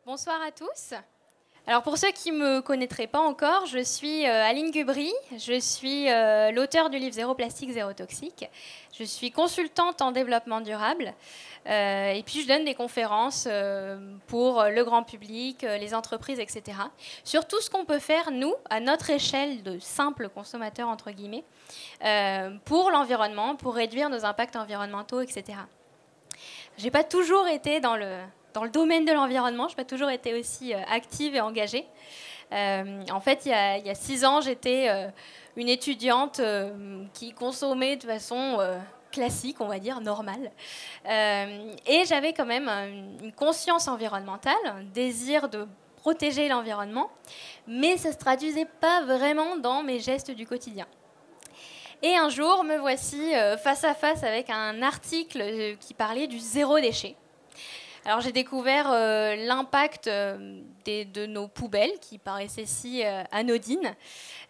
Bonsoir à tous. Alors pour ceux qui ne me connaîtraient pas encore, je suis Aline Gubry, je suis l'auteure du livre Zéro plastique, zéro toxique. Je suis consultante en développement durable et puis je donne des conférences pour le grand public, les entreprises, etc. Sur tout ce qu'on peut faire, nous, à notre échelle de simples consommateurs, entre guillemets, pour l'environnement, pour réduire nos impacts environnementaux, etc. Je n'ai pas toujours été dans le domaine de l'environnement, je n'ai pas toujours été aussi active et engagée. En fait, il y a 6 ans, j'étais une étudiante qui consommait de façon classique, on va dire, normale. Et j'avais quand même une conscience environnementale, un désir de protéger l'environnement, mais ça ne se traduisait pas vraiment dans mes gestes du quotidien. Et un jour, me voici face à face avec un article qui parlait du zéro déchet. Alors j'ai découvert l'impact de nos poubelles qui paraissaient si anodines,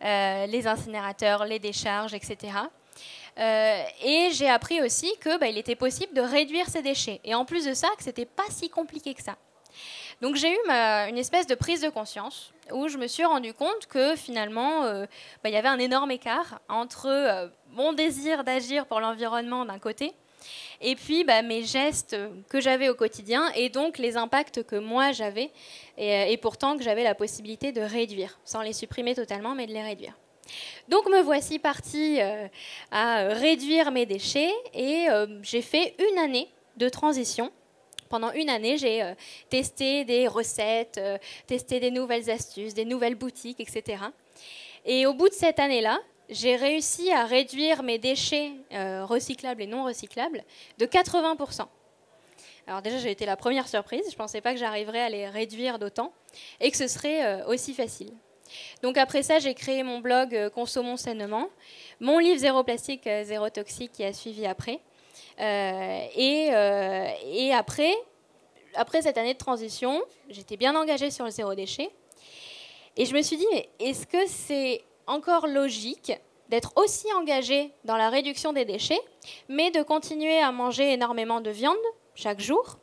les incinérateurs, les décharges, etc. Et j'ai appris aussi qu'il était possible de réduire ces déchets. Et en plus de ça, que ce n'était pas si compliqué que ça. Donc j'ai eu une espèce de prise de conscience où je me suis rendu compte que finalement, il y avait un énorme écart entre mon désir d'agir pour l'environnement d'un côté et puis mes gestes que j'avais au quotidien et donc les impacts que moi j'avais et pourtant que j'avais la possibilité de réduire, sans les supprimer totalement, mais de les réduire. Donc me voici partie à réduire mes déchets et j'ai fait une année de transition. Pendant une année, j'ai testé des recettes, testé des nouvelles astuces, des nouvelles boutiques, etc. Et au bout de cette année-là, j'ai réussi à réduire mes déchets recyclables et non recyclables de 80%. Alors déjà, j'ai été la première surprise. Je ne pensais pas que j'arriverais à les réduire d'autant et que ce serait aussi facile. Donc après ça, j'ai créé mon blog Consommons sainement, mon livre Zéro plastique, zéro toxique qui a suivi après. Et après cette année de transition, j'étais bien engagée sur le zéro déchet. Et je me suis dit, mais est-ce que c'est encore logique d'être aussi engagée dans la réduction des déchets, mais de continuer à manger énormément de viande chaque jour,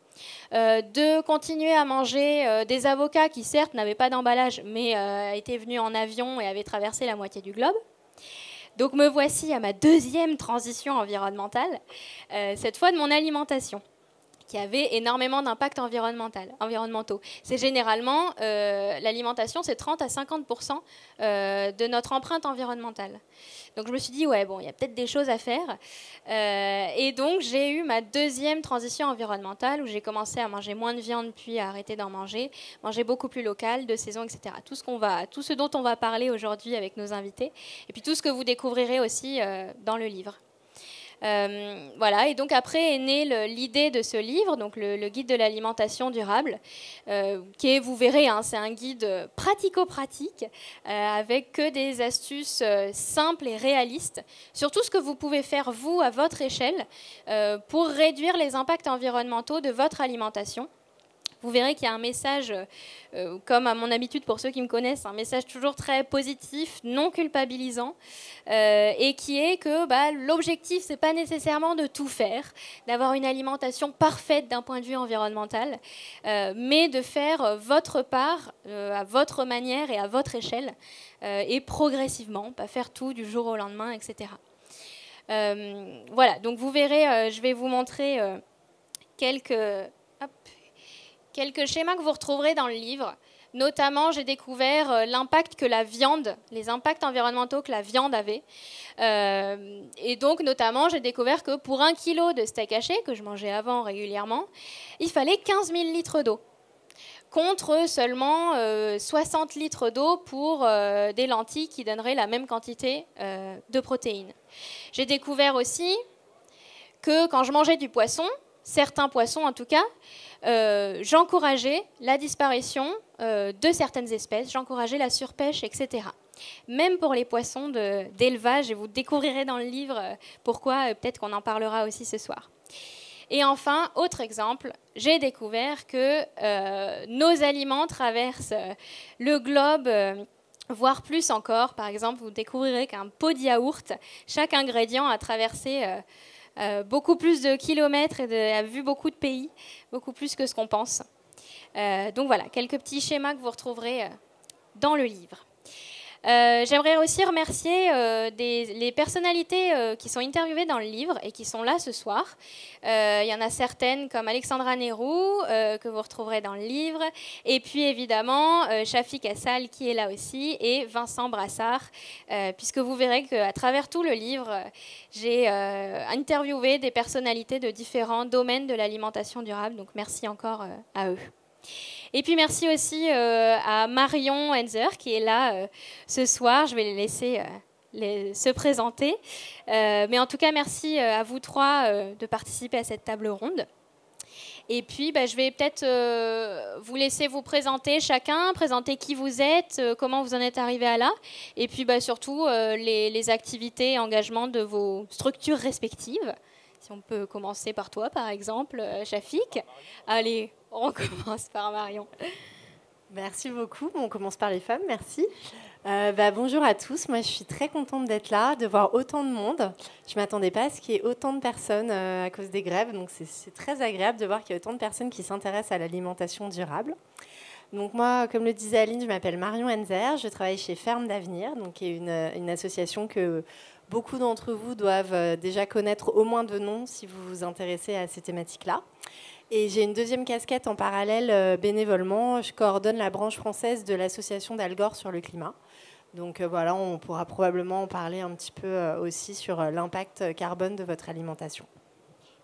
de continuer à manger des avocats qui certes n'avaient pas d'emballage, mais étaient venus en avion et avaient traversé la moitié du globe. Donc me voici à ma deuxième transition environnementale, cette fois de mon alimentation, qui avait énormément d'impacts environnementaux. C'est généralement, l'alimentation, c'est 30 à 50% de notre empreinte environnementale. Donc je me suis dit, ouais, bon, il y a peut-être des choses à faire. Et donc j'ai eu ma deuxième transition environnementale où j'ai commencé à manger moins de viande puis à arrêter d'en manger beaucoup plus local, de saison, etc. Tout ce dont on va parler aujourd'hui avec nos invités. Et puis tout ce que vous découvrirez aussi dans le livre. Voilà, et donc après est née l'idée de ce livre, donc le guide de l'alimentation durable, qui est, vous verrez, c'est un guide pratico-pratique avec que des astuces simples et réalistes sur tout ce que vous pouvez faire vous à votre échelle pour réduire les impacts environnementaux de votre alimentation. Vous verrez qu'il y a un message, comme à mon habitude pour ceux qui me connaissent, un message toujours très positif, non culpabilisant, et qui est que l'objectif, ce n'est pas nécessairement de tout faire, d'avoir une alimentation parfaite d'un point de vue environnemental, mais de faire votre part à votre manière et à votre échelle, et progressivement, pas faire tout du jour au lendemain, etc. Voilà, donc vous verrez, je vais vous montrer quelques schémas que vous retrouverez dans le livre. Notamment, j'ai découvert l'impact que la viande, les impacts environnementaux que la viande avait. Et donc, notamment, j'ai découvert que pour 1 kilo de steak haché, que je mangeais avant régulièrement, il fallait 15 000 litres d'eau, contre seulement 60 litres d'eau pour des lentilles qui donneraient la même quantité de protéines. J'ai découvert aussi que quand je mangeais du poisson, certains poissons en tout cas, j'encourageais la disparition de certaines espèces, j'encourageais la surpêche, etc. Même pour les poissons d'élevage, et vous découvrirez dans le livre pourquoi, peut-être qu'on en parlera aussi ce soir. Et enfin, autre exemple, j'ai découvert que nos aliments traversent le globe, voire plus encore. Par exemple, vous découvrirez qu'un pot de yaourt, chaque ingrédient a traversé beaucoup plus de kilomètres et a vu beaucoup de pays, beaucoup plus que ce qu'on pense. Donc voilà, quelques petits schémas que vous retrouverez dans le livre. J'aimerais aussi remercier les personnalités qui sont interviewées dans le livre et qui sont là ce soir. Il y en a certaines comme Alexandra Nehru, que vous retrouverez dans le livre, et puis évidemment Shafi Kassal qui est là aussi, et Vincent Brassard, puisque vous verrez qu'à travers tout le livre, j'ai interviewé des personnalités de différents domaines de l'alimentation durable, donc merci encore à eux. Et puis merci aussi à Marion Henzer qui est là ce soir. Je vais les laisser se présenter. Mais en tout cas, merci à vous trois de participer à cette table ronde. Et puis, je vais peut-être vous laisser vous présenter chacun, présenter qui vous êtes, comment vous en êtes arrivé à là. Et puis surtout les activités et engagements de vos structures respectives. Si on peut commencer par toi, par exemple, Shafik. Allez, on commence par Marion. Merci beaucoup. On commence par les femmes, merci. Bonjour à tous. Moi, je suis très contente d'être là, de voir autant de monde. Je ne m'attendais pas à ce qu'il y ait autant de personnes à cause des grèves. Donc, c'est très agréable de voir qu'il y a autant de personnes qui s'intéressent à l'alimentation durable. Donc moi, comme le disait Aline, je m'appelle Marion Henzer. Je travaille chez Ferme d'Avenir, donc qui est une association que beaucoup d'entre vous doivent déjà connaître au moins de nom si vous vous intéressez à ces thématiques-là. Et j'ai une deuxième casquette en parallèle bénévolement. Je coordonne la branche française de l'association d'Al Gore sur le climat. Donc voilà, on pourra probablement en parler un petit peu aussi sur l'impact carbone de votre alimentation.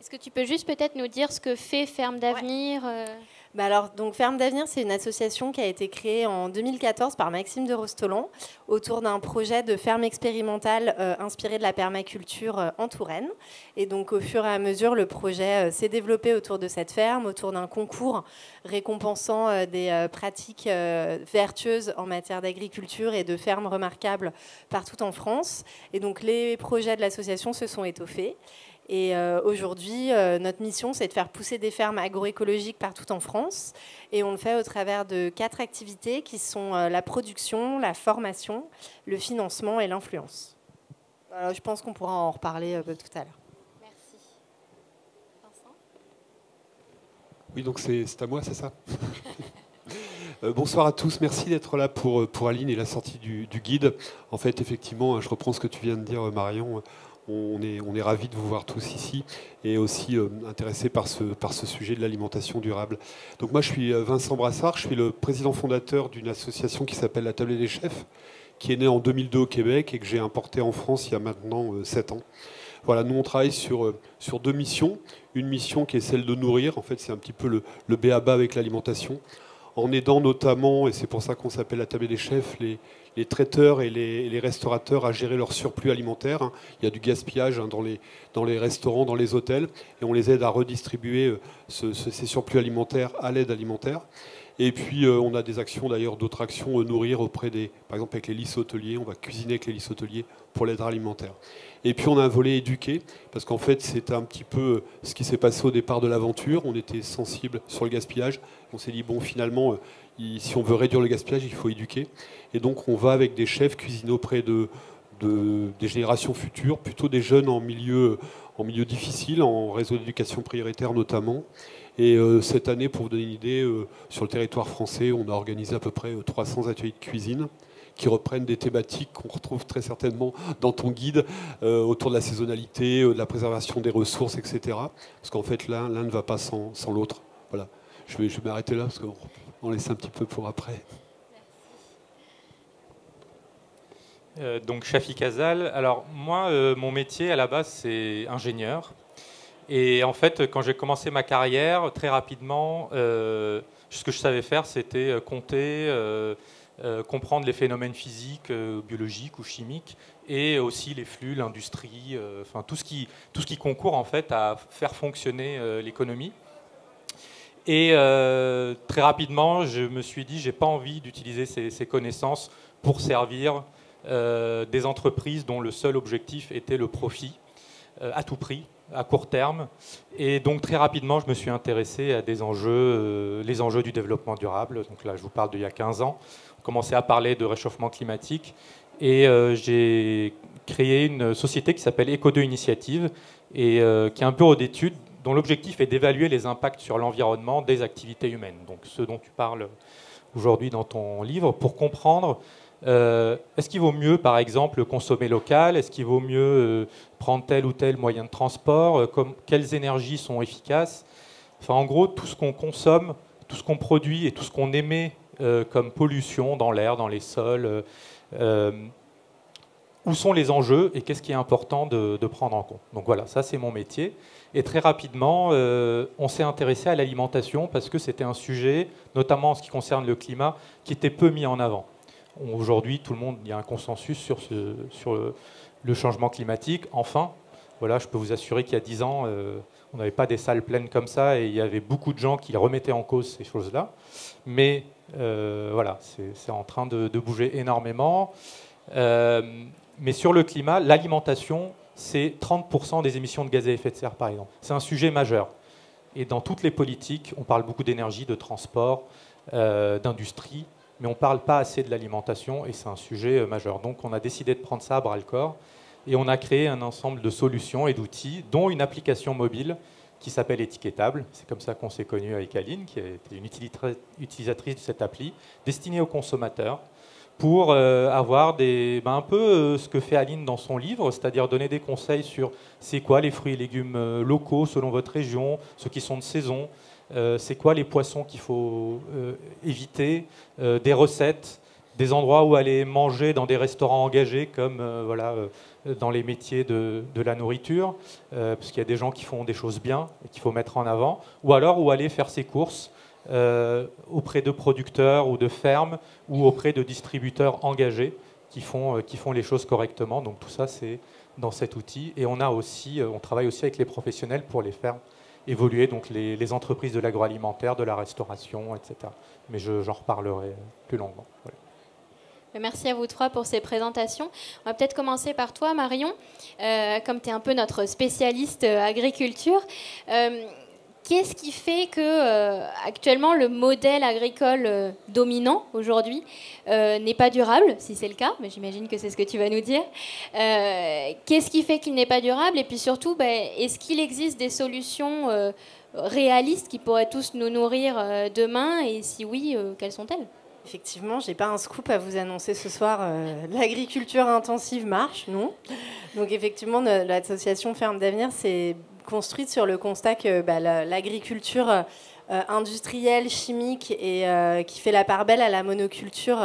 Est-ce que tu peux juste peut-être nous dire ce que fait Ferme d'Avenir ? Donc Ferme d'Avenir, c'est une association qui a été créée en 2014 par Maxime de Rostolan autour d'un projet de ferme expérimentale inspiré de la permaculture en Touraine. Et donc au fur et à mesure, le projet s'est développé autour de cette ferme, autour d'un concours récompensant des pratiques vertueuses en matière d'agriculture et de fermes remarquables partout en France. Et donc les projets de l'association se sont étoffés. Et aujourd'hui, notre mission, c'est de faire pousser des fermes agroécologiques partout en France. Et on le fait au travers de 4 activités qui sont la production, la formation, le financement et l'influence. Voilà, je pense qu'on pourra en reparler tout à l'heure. Merci. Vincent ? Oui, donc c'est à moi, c'est ça. Bonsoir à tous, merci d'être là pour Aline et la sortie du guide. En fait, effectivement, je reprends ce que tu viens de dire, Marion. On est ravis de vous voir tous ici et aussi intéressés par ce sujet de l'alimentation durable. Donc moi, je suis Vincent Brassard, je suis le président fondateur d'une association qui s'appelle La Tablée des Chefs, qui est née en 2002 au Québec et que j'ai importée en France il y a maintenant 7 ans. Voilà, nous on travaille sur 2 missions. Une mission qui est celle de nourrir, en fait c'est un petit peu le b.a.-ba avec l'alimentation, en aidant notamment, et c'est pour ça qu'on s'appelle La Tablée des Chefs, les traiteurs et les restaurateurs à gérer leur surplus alimentaire. Il y a du gaspillage dans les restaurants, dans les hôtels, et on les aide à redistribuer ces surplus alimentaires à l'aide alimentaire. Et puis on a des actions, d'ailleurs d'autres actions, nourrir auprès par exemple avec les lycées hôteliers, on va cuisiner avec les lycées hôteliers pour l'aide alimentaire. Et puis on a un volet éduqué, parce qu'en fait c'est un petit peu ce qui s'est passé au départ de l'aventure. On était sensible sur le gaspillage. On s'est dit, bon finalement, si on veut réduire le gaspillage, il faut éduquer. Et donc on va avec des chefs cuisiner auprès des générations futures, plutôt des jeunes en milieu difficile, en réseau d'éducation prioritaire notamment. Et cette année, pour vous donner une idée, sur le territoire français, on a organisé à peu près 300 ateliers de cuisine qui reprennent des thématiques qu'on retrouve très certainement dans ton guide, autour de la saisonnalité, de la préservation des ressources, etc. Parce qu'en fait, l'un ne va pas sans l'autre. Voilà. Je vais m'arrêter là, parce qu'on laisse un petit peu pour après. Donc Shafi Kassal. Alors moi, mon métier à la base, c'est ingénieur. Et en fait, quand j'ai commencé ma carrière, très rapidement, ce que je savais faire, c'était compter, comprendre les phénomènes physiques, biologiques ou chimiques, et aussi les flux, l'industrie, enfin tout ce qui concourt en fait à faire fonctionner l'économie. Et très rapidement, je me suis dit, j'ai pas envie d'utiliser ces connaissances pour servir des entreprises dont le seul objectif était le profit à tout prix, à court terme. Et donc très rapidement, je me suis intéressé à des enjeux, les enjeux du développement durable. Donc là, je vous parle d'il y a 15 ans. On commençait à parler de réchauffement climatique. Et j'ai créé une société qui s'appelle Eco2 Initiative et qui est un bureau d'études dont l'objectif est d'évaluer les impacts sur l'environnement des activités humaines, donc ce dont tu parles aujourd'hui dans ton livre, pour comprendre est-ce qu'il vaut mieux, par exemple, consommer local, est-ce qu'il vaut mieux prendre tel ou tel moyen de transport, quelles énergies sont efficaces. Enfin, en gros, tout ce qu'on consomme, tout ce qu'on produit et tout ce qu'on émet comme pollution dans l'air, dans les sols, où sont les enjeux et qu'est-ce qui est important de prendre en compte. Donc voilà, ça c'est mon métier. Et très rapidement, on s'est intéressé à l'alimentation parce que c'était un sujet, notamment en ce qui concerne le climat, qui était peu mis en avant. Aujourd'hui, tout le monde, il y a un consensus sur le changement climatique. Enfin, voilà, je peux vous assurer qu'il y a 10 ans, on n'avait pas des salles pleines comme ça et il y avait beaucoup de gens qui remettaient en cause ces choses-là. Mais voilà, c'est en train de bouger énormément. Mais sur le climat, l'alimentation, c'est 30% des émissions de gaz à effet de serre, par exemple. C'est un sujet majeur. Et dans toutes les politiques, on parle beaucoup d'énergie, de transport, d'industrie, mais on ne parle pas assez de l'alimentation, et c'est un sujet majeur. Donc on a décidé de prendre ça à bras-le-corps, et on a créé un ensemble de solutions et d'outils, dont une application mobile qui s'appelle Étiquetable. C'est comme ça qu'on s'est connu avec Aline, qui était une utilisatrice de cette appli, destinée aux consommateurs, pour avoir un peu ce que fait Aline dans son livre, c'est-à-dire donner des conseils sur c'est quoi les fruits et légumes locaux selon votre région, ceux qui sont de saison, c'est quoi les poissons qu'il faut éviter, des recettes, des endroits où aller manger dans des restaurants engagés comme dans les métiers de la nourriture, parce qu'il y a des gens qui font des choses bien et qu'il faut mettre en avant, ou alors où aller faire ses courses auprès de producteurs ou de fermes ou auprès de distributeurs engagés qui font les choses correctement. Donc tout ça, c'est dans cet outil. Et on travaille aussi avec les professionnels pour les faire évoluer, donc les entreprises de l'agroalimentaire, de la restauration, etc. Mais j'en reparlerai plus longuement. Voilà. Merci à vous trois pour ces présentations. On va peut-être commencer par toi, Marion. Comme tu es un peu notre spécialiste agriculture, qu'est-ce qui fait que actuellement le modèle agricole dominant aujourd'hui n'est pas durable, si c'est le cas, mais j'imagine que c'est ce que tu vas nous dire. Qu'est-ce qui fait qu'il n'est pas durable? Et puis surtout, est-ce qu'il existe des solutions réalistes qui pourraient tous nous nourrir demain? Et si oui, quelles sont-elles? Effectivement, je n'ai pas un scoop à vous annoncer ce soir. L'agriculture intensive marche, non? Donc effectivement, l'association Ferme d'Avenir s'est construite sur le constat que l'agriculture industrielle, chimique et qui fait la part belle à la monoculture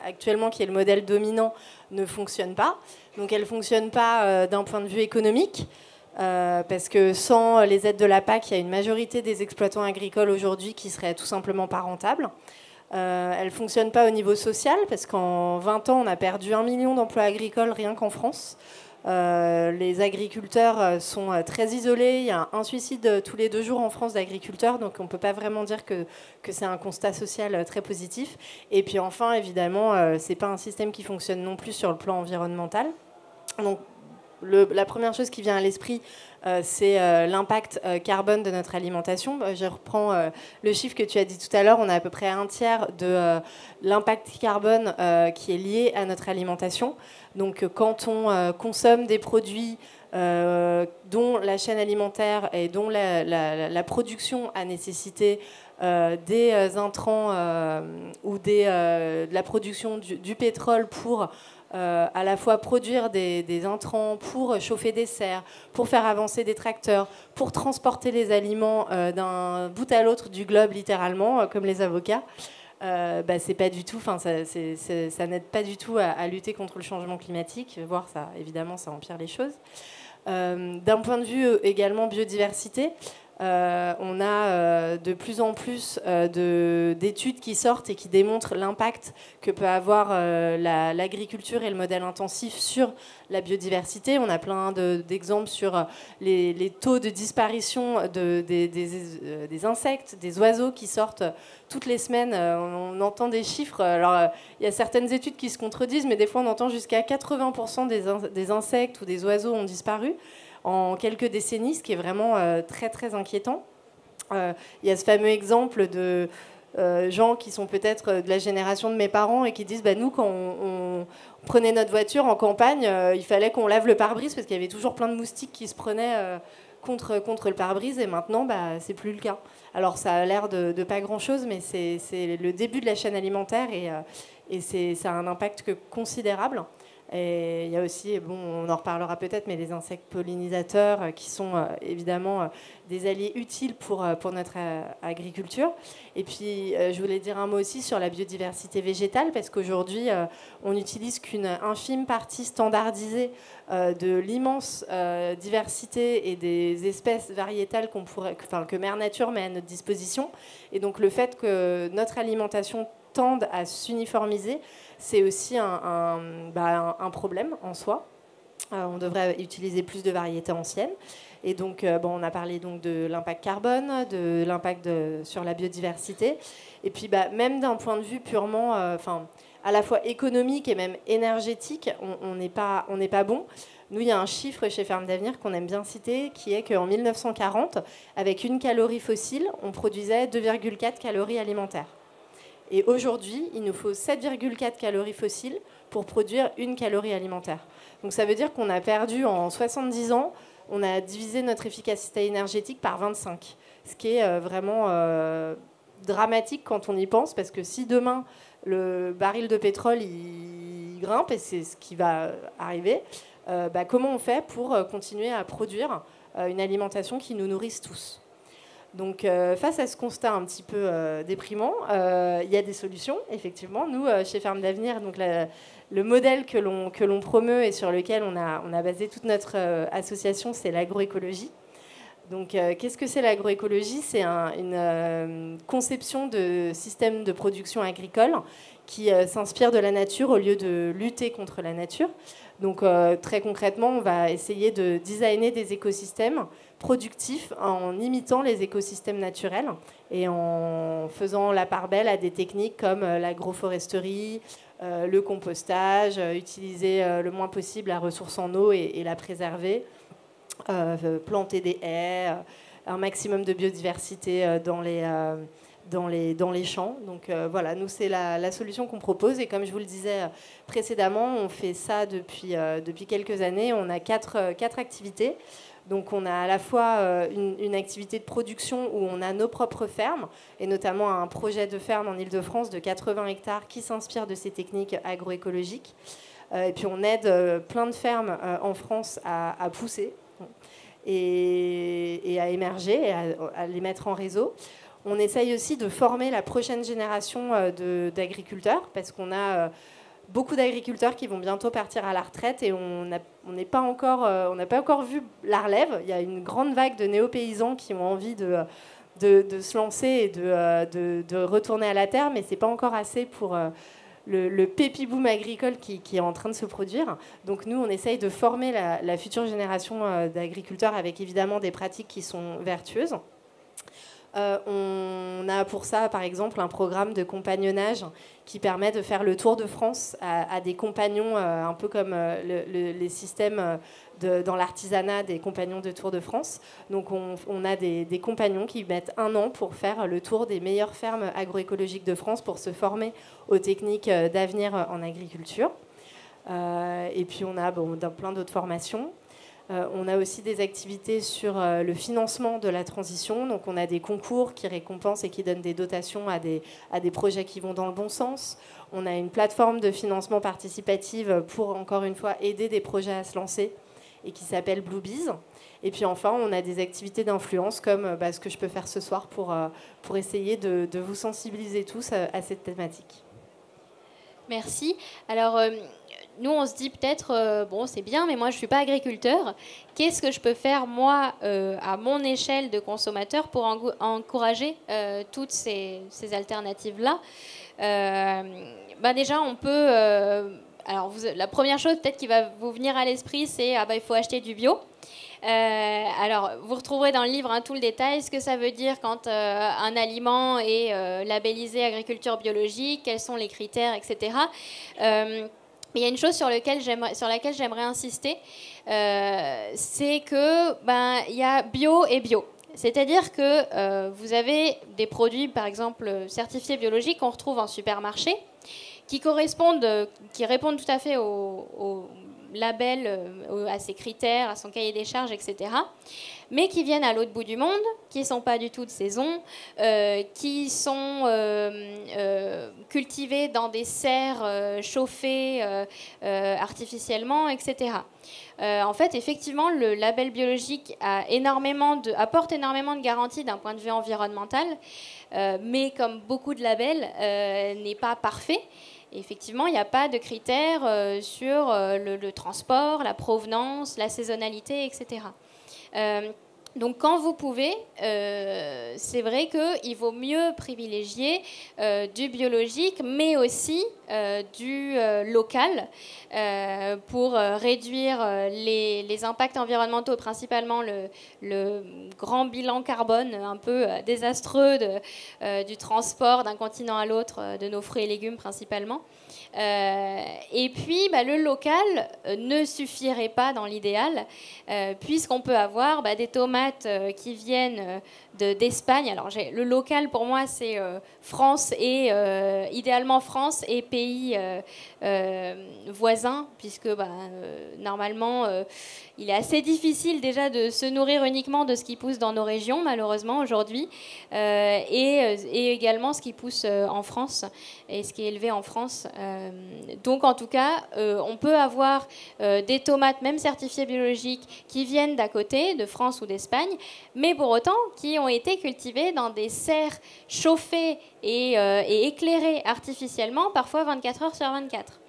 actuellement, qui est le modèle dominant, ne fonctionne pas. Donc elle ne fonctionne pas d'un point de vue économique. Parce que sans les aides de la PAC, il y a une majorité des exploitants agricoles aujourd'hui qui seraient tout simplement pas rentables. Elle ne fonctionne pas au niveau social, parce qu'en 20 ans, on a perdu 1 million d'emplois agricoles rien qu'en France. Les agriculteurs sont très isolés. Il y a un suicide tous les 2 jours en France d'agriculteurs, donc on ne peut pas vraiment dire que c'est un constat social très positif. Et puis enfin, évidemment, ce n'est pas un système qui fonctionne non plus sur le plan environnemental. Donc, la première chose qui vient à l'esprit, c'est l'impact carbone de notre alimentation. Je reprends le chiffre que tu as dit tout à l'heure. On a à peu près un tiers de l'impact carbone qui est lié à notre alimentation. Donc quand on consomme des produits dont la chaîne alimentaire et dont la production a nécessité des intrants ou de la production du pétrole pour à la fois produire des intrants pour chauffer des serres, pour faire avancer des tracteurs, pour transporter les aliments d'un bout à l'autre du globe, littéralement, comme les avocats, c'est pas du tout, ça n'aide pas du tout à lutter contre le changement climatique, voire ça, évidemment, ça empire les choses. D'un point de vue également biodiversité, on a de plus en plus d'études qui sortent et qui démontrent l'impact que peut avoir l'agriculture et le modèle intensif sur la biodiversité. On a plein d'exemples sur les taux de disparition des insectes, des oiseaux qui sortent toutes les semaines. On entend des chiffres. Alors, il y a certaines études qui se contredisent, mais des fois on entend jusqu'à 80% des insectes ou des oiseaux ont disparu en quelques décennies, ce qui est vraiment très très inquiétant. Il y a ce fameux exemple de gens qui sont peut-être de la génération de mes parents et qui disent nous, quand on prenait notre voiture en campagne, il fallait qu'on lave le pare-brise parce qu'il y avait toujours plein de moustiques qui se prenaient contre le pare-brise, et maintenant, c'est plus le cas. Alors, ça a l'air de pas grand-chose, mais c'est le début de la chaîne alimentaire, et ça a un impact considérable. Et il y a aussi, on en reparlera peut-être, mais les insectes pollinisateurs qui sont évidemment des alliés utiles pour notre agriculture. Et puis, je voulais dire un mot aussi sur la biodiversité végétale, parce qu'aujourd'hui, on n'utilise qu'une infime partie standardisée de l'immense diversité et des espèces variétales que Mère Nature met à notre disposition. Et donc, le fait que notre alimentation tende à s'uniformiser, c'est aussi un problème en soi. On devrait utiliser plus de variétés anciennes. Et donc, on a parlé donc de l'impact carbone, de l'impact sur la biodiversité. Et puis, même d'un point de vue purement, à la fois économique et même énergétique, on n'est pas bon. Nous, il y a un chiffre chez Ferme d'Avenir qu'on aime bien citer, qui est qu'en 1940, avec 1 calorie fossile, on produisait 2,4 calories alimentaires. Et aujourd'hui, il nous faut 7,4 calories fossiles pour produire 1 calorie alimentaire. Donc ça veut dire qu'on a perdu en 70 ans, on a divisé notre efficacité énergétique par 25. Ce qui est vraiment dramatique quand on y pense, parce que si demain le baril de pétrole il grimpe, et c'est ce qui va arriver, comment on fait pour continuer à produire une alimentation qui nous nourrisse tous ? Donc, face à ce constat un petit peu déprimant, il y a des solutions, effectivement. Nous, chez Ferme d'Avenir, donc le modèle que l'on promeut et sur lequel on a basé toute notre association, c'est l'agroécologie. Donc, qu'est-ce que c'est l'agroécologie ? C'est une conception de système de production agricole qui s'inspire de la nature au lieu de lutter contre la nature. Donc, très concrètement, on va essayer de designer des écosystèmes productifs en imitant les écosystèmes naturels et en faisant la part belle à des techniques comme l'agroforesterie, le compostage, utiliser le moins possible la ressource en eau et la préserver, planter des haies, un maximum de biodiversité dans les champs. Donc voilà, nous, c'est la solution qu'on propose. Et comme je vous le disais précédemment, on fait ça depuis quelques années. On a quatre activités. Donc on a à la fois une activité de production où on a nos propres fermes, et notamment un projet de ferme en Île-de-France de 80 hectares qui s'inspire de ces techniques agroécologiques. Et puis on aide plein de fermes en France à pousser et à émerger, et à les mettre en réseau. On essaye aussi de former la prochaine génération d'agriculteurs, parce qu'on a beaucoup d'agriculteurs qui vont bientôt partir à la retraite, et on n'a pas encore vu la relève. Il y a une grande vague de néo-paysans qui ont envie de se lancer et de retourner à la terre, mais ce n'est pas encore assez pour le pépi-boom agricole qui est en train de se produire. Donc nous, on essaye de former la future génération d'agriculteurs avec évidemment des pratiques qui sont vertueuses. On a pour ça, par exemple, un programme de compagnonnage qui permet de faire le tour de France à des compagnons, un peu comme les systèmes dans l'artisanat des compagnons de Tour de France. Donc on a des compagnons qui mettent 1 an pour faire le tour des meilleures fermes agroécologiques de France pour se former aux techniques d'avenir en agriculture. Et puis on a plein d'autres formations. On a aussi des activités sur le financement de la transition. Donc on a des concours qui récompensent et qui donnent des dotations à des projets qui vont dans le bon sens. On a une plateforme de financement participative pour, encore une fois, aider des projets à se lancer, et qui s'appelle Bluebees. Et puis enfin, on a des activités d'influence comme ce que je peux faire ce soir pour essayer de vous sensibiliser tous à cette thématique. Merci. Alors, nous, on se dit peut-être, c'est bien, mais moi, je ne suis pas agriculteur. Qu'est-ce que je peux faire, moi, à mon échelle de consommateur, pour encourager toutes ces alternatives-là ? Déjà, on peut... la première chose, peut-être, qui va vous venir à l'esprit, c'est il faut acheter du bio. Alors, vous retrouverez dans le livre tout le détail, ce que ça veut dire quand un aliment est labellisé agriculture biologique, quels sont les critères, etc. Il y a une chose sur laquelle j'aimerais insister, c'est que il y a bio et bio. C'est-à-dire que vous avez des produits, par exemple, certifiés biologiques qu'on retrouve en supermarché, qui répondent tout à fait aux label à ses critères, à son cahier des charges, etc. Mais qui viennent à l'autre bout du monde, qui ne sont pas du tout de saison, qui sont cultivés dans des serres chauffées artificiellement, etc. En fait, effectivement, le label biologique apporte énormément de garanties d'un point de vue environnemental, mais comme beaucoup de labels, n'est pas parfait. Et effectivement, il n'y a pas de critères sur le transport, la provenance, la saisonnalité, etc. Donc quand vous pouvez, c'est vrai qu'il vaut mieux privilégier du biologique, mais aussi du local pour réduire les impacts environnementaux, principalement le grand bilan carbone un peu désastreux du transport d'un continent à l'autre de nos fruits et légumes principalement. Et puis, le local ne suffirait pas dans l'idéal, puisqu'on peut avoir des tomates qui viennent d'Espagne. Alors, le local, pour moi, c'est France et idéalement France et pays voisins, puisque normalement, il est assez difficile déjà de se nourrir uniquement de ce qui pousse dans nos régions, malheureusement, aujourd'hui, et également ce qui pousse en France et ce qui est élevé en France. Donc, en tout cas, on peut avoir des tomates, même certifiées biologiques, qui viennent d'à côté, de France ou d'Espagne, mais pour autant qui ont été cultivées dans des serres chauffées et éclairées artificiellement, parfois 24 heures sur 24.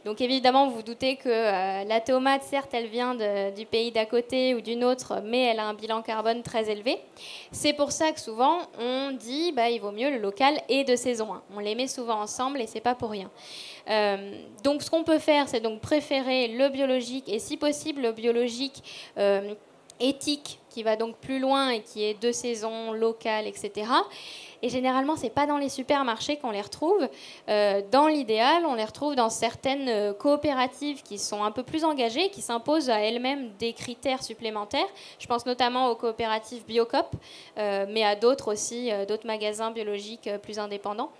Donc évidemment, vous vous doutez que la tomate, certes, elle vient du pays d'à côté ou d'une autre, mais elle a un bilan carbone très élevé. C'est pour ça que souvent, on dit il vaut mieux le local et de saison. On les met souvent ensemble et c'est pas pour rien. Donc ce qu'on peut faire, c'est donc préférer le biologique et si possible le biologique éthique qui va donc plus loin et qui est de saison, local, etc. Et généralement, ce n'est pas dans les supermarchés qu'on les retrouve. Dans l'idéal, on les retrouve dans certaines coopératives qui sont un peu plus engagées, qui s'imposent à elles-mêmes des critères supplémentaires. Je pense notamment aux coopératives Biocoop, mais à d'autres aussi, d'autres magasins biologiques plus indépendants.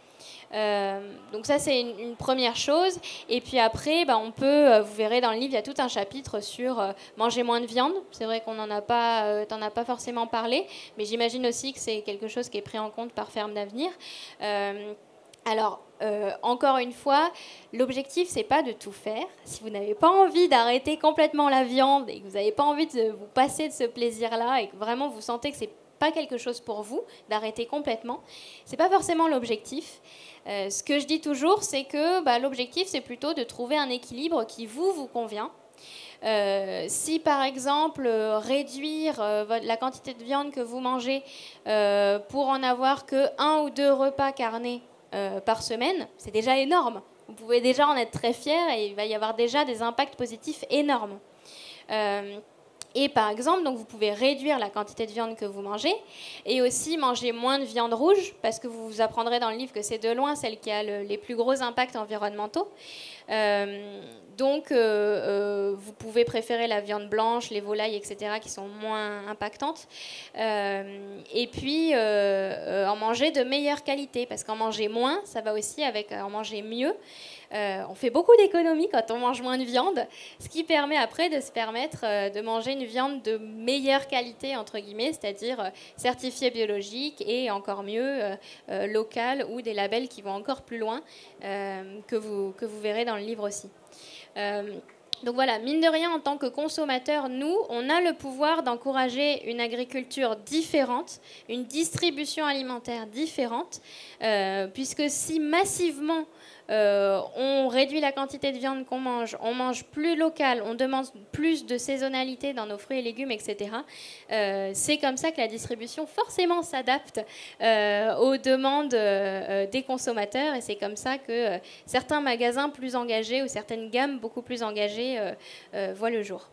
Donc ça, c'est une première chose. Et puis après, on peut, vous verrez dans le livre, il y a tout un chapitre sur manger moins de viande. C'est vrai qu'on n'en a pas, t'en as pas forcément parlé, mais j'imagine aussi que c'est quelque chose qui est pris en compte par Ferme d'Avenir. Alors, encore une fois, l'objectif, c'est pas de tout faire. Si vous n'avez pas envie d'arrêter complètement la viande et que vous n'avez pas envie de vous passer de ce plaisir-là et que vraiment vous sentez que c'est pas quelque chose pour vous, d'arrêter complètement, c'est pas forcément l'objectif. Ce que je dis toujours, c'est que l'objectif, c'est plutôt de trouver un équilibre qui vous convient. Si par exemple réduire la quantité de viande que vous mangez pour en avoir que 1 ou 2 repas carnés par semaine, c'est déjà énorme. Vous pouvez déjà en être très fier et il va y avoir déjà des impacts positifs énormes. Et par exemple, donc vous pouvez réduire la quantité de viande que vous mangez et aussi manger moins de viande rouge parce que vous apprendrez dans le livre que c'est de loin celle qui a les plus gros impacts environnementaux. Donc, vous pouvez préférer la viande blanche, les volailles, etc., qui sont moins impactantes. Et puis, en manger de meilleure qualité, parce qu'en manger moins, ça va aussi avec en manger mieux. On fait beaucoup d'économies quand on mange moins de viande, ce qui permet après de se permettre de manger une viande de meilleure qualité, entre guillemets, c'est-à-dire certifiée biologique et encore mieux locale ou des labels qui vont encore plus loin que vous verrez dans le livre aussi. Donc voilà, mine de rien, en tant que consommateurs, nous, on a le pouvoir d'encourager une agriculture différente, une distribution alimentaire différente, puisque si massivement on réduit la quantité de viande qu'on mange, on mange plus local, on demande plus de saisonnalité dans nos fruits et légumes, etc. C'est comme ça que la distribution forcément s'adapte aux demandes des consommateurs et c'est comme ça que certains magasins plus engagés ou certaines gammes beaucoup plus engagées voient le jour.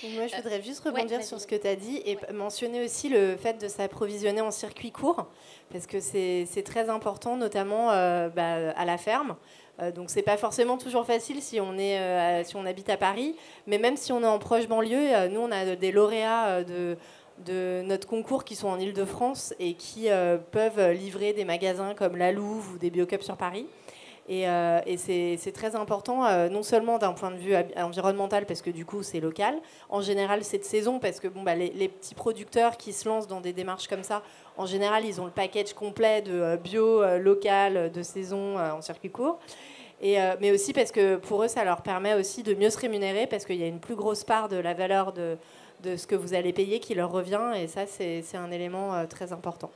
Moi, je voudrais juste rebondir sur ce que tu as dit et mentionner aussi le fait de s'approvisionner en circuit court, parce que c'est très important, notamment à la ferme. Donc, c'est pas forcément toujours facile si on habite à Paris, mais même si on est en proche banlieue, nous, on a des lauréats de notre concours qui sont en Île-de-France et qui peuvent livrer des magasins comme La Louve ou des Biocoop sur Paris. Et c'est très important, non seulement d'un point de vue environnemental, parce que du coup c'est local. En général, c'est de saison, parce que les petits producteurs qui se lancent dans des démarches comme ça, en général, ils ont le package complet de bio, local, de saison, en circuit court. Mais aussi parce que pour eux, ça leur permet aussi de mieux se rémunérer, parce qu'il y a une plus grosse part de la valeur de ce que vous allez payer qui leur revient, et ça, c'est un élément très important.